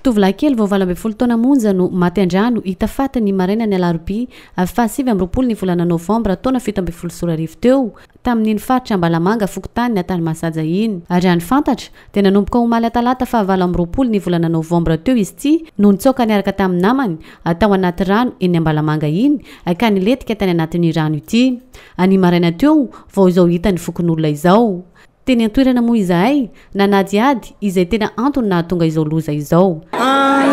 tovolahy kely vao 20 taona monja no maty andrano hita fatany maraina ny alarobia 7 ny volana novambra taona 17 teo tamin'iny faritra Ambalamanga Fokotany natany masaja iny ary any fantatra dia nanomboka omaly talata 20 ny volana novambra teo izy ty no nitsoka niaraka tamin'ny namany atao anaty rano eny Ambalamanga iny ka niletika tany anatin'ny rano ity any maraina teo vao izao hita ny fokon'olona izao teny antoerana moa izahay nanadiady izay tena antony nahatonga izao loza izao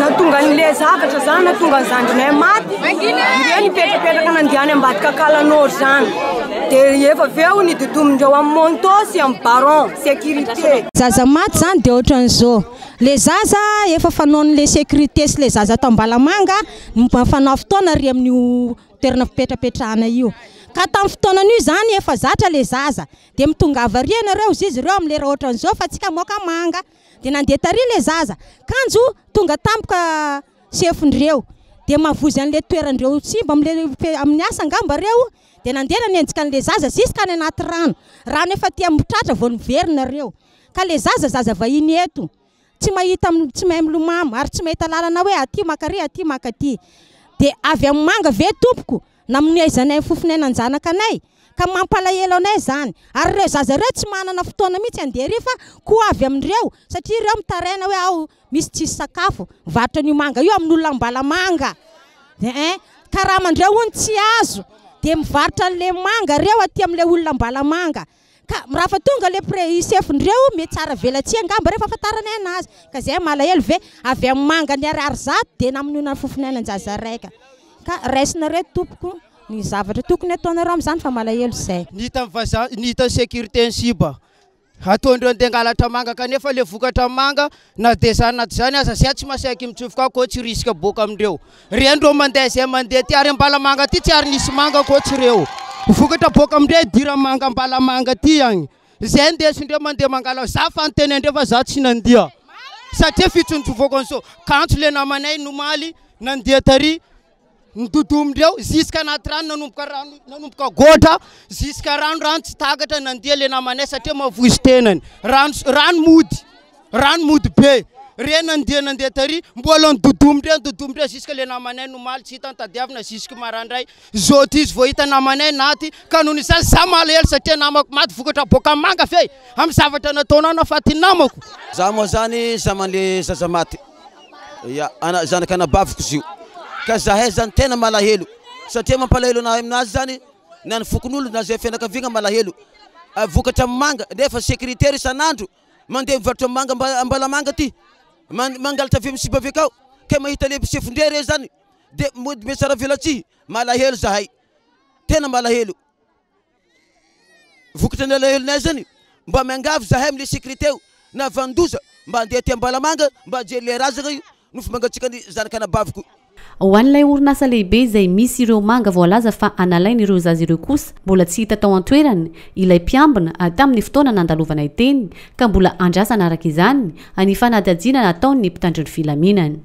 natonga ile zavatra zany natonga zandrinay maty ireo nipetrapetraka nandiany ambadika kalanôry zany dia efa veo nidodomindreo amin'ny monto sy amin'ny baron sécurité zaza maty zany dia ohatran'izao le zaza efa fanaon'le sécurité sy le zaza atao Ambalamanga fanao fotoana ry amin'ny toerana fipetrapetrahana io ka tamin'ny fotoanan'io zany efa zatra le zaza dia mitongava ry ianareo izy ireo amin'ny lera ohatran'izao fa tsika moka manga dia nandeha tary le zaza kanjo tonga tampoka sefondreo dia mavozy an'le toerandreo simba amin'ny asa angamba reo dia nandeha nanenjika an'le zaza ziska any anaty rano efa tia mitratra vao niverina reo ka le zaza vahiny eto tsy mahay milomano ary tsy mahita lalana hoe aty makary aty makaty dia avy amin'ny manga ve tompoko namonoezanay fofonenanjanakanay ka mampalahelo anay zany ary reo zaza reo tsy manana fotoana mihitsy andeha ry fa koa avy amin'ireo satria reo mitaraina hoe ao misy tsisy sakafo varotra ny manga io amin'olona Ambalamanga ka raha mandreo hony tsy azo dia mivarotra an'le manga reo aty amin'le olona Ambalamanga ka raha fa tonga le sefondreo mety tsara velatsy angamba rehefa afantaranay anazy ka zay malahelo ve avy amin'ny manga ny ariary zato dia namonoana fofonenanjaza raika ka raisinareo tompoko ny zavatra tokony ataonareo amin'izany fa malahelo zay nita sécurité ny siba ataondreo andeha angalatra manga kanefa le vokatra manga na dia zany na zany aza zay tsy masaiky mitsofoka ko tsy risika boka amindreo rendreo mandeha zay mandeha ty ary Ambalamanga ty tsy ary nisy manga ko tsy reo vokatra boka amindreo dira manga Ambalamanga ty agny zay ndesindreo mandeha mangala za fanteny andreo fa za tsy nandia satria fitsontsovokanyso kantso le namanay nomaly nandeha tary nidodomindreo ziska anaty rano nanomboka gotra ziska rano tsy takatra nandeha le namanay satria mavozy tenany rano mody be re nandeha tary mbola nidodomindreo ziska le namanay nomaly tsy hita tadiavina ziska marandray zao ty izy vao hita namanay naty ka noho izany za malahelo satria namako maty vokatra boka manga fe amin'ny zavatra nataonao nafaty namako za moa zany zaman'le zaza maty zanaka anabaviko zio ka zahay zany tena malahelo satria mampalahelo anahy aminazy zany na ny fokon'olo na zay fianakaviagna malahelo vokatra manga nefa sécuritaire isan'andro mandeha mivarotra manga Ambalamanga ty mangalatra avy misiba avy akao ka mahita le sefondre re zany dia me tsara velatsy malahelo zahay tena malahelo vokatra ny alahelonay zany mba miangavy zahay am'le sécurité na vandoza mba andeha ty Ambalamanga mba ajery le razana io nofo mangatsika ny zanaka anabaviko ho an'ilay orinasa lehibe izay misy ireo manga voalaza fa analainy ireo zaza ireo kosa mbola tsy hita tao an-toerany ilay mpiambina tamin'ny fotoana nandalovana iteny ka mbola andrasana araka izany any fanadihadiana nataony ny mpitandro ny filaminany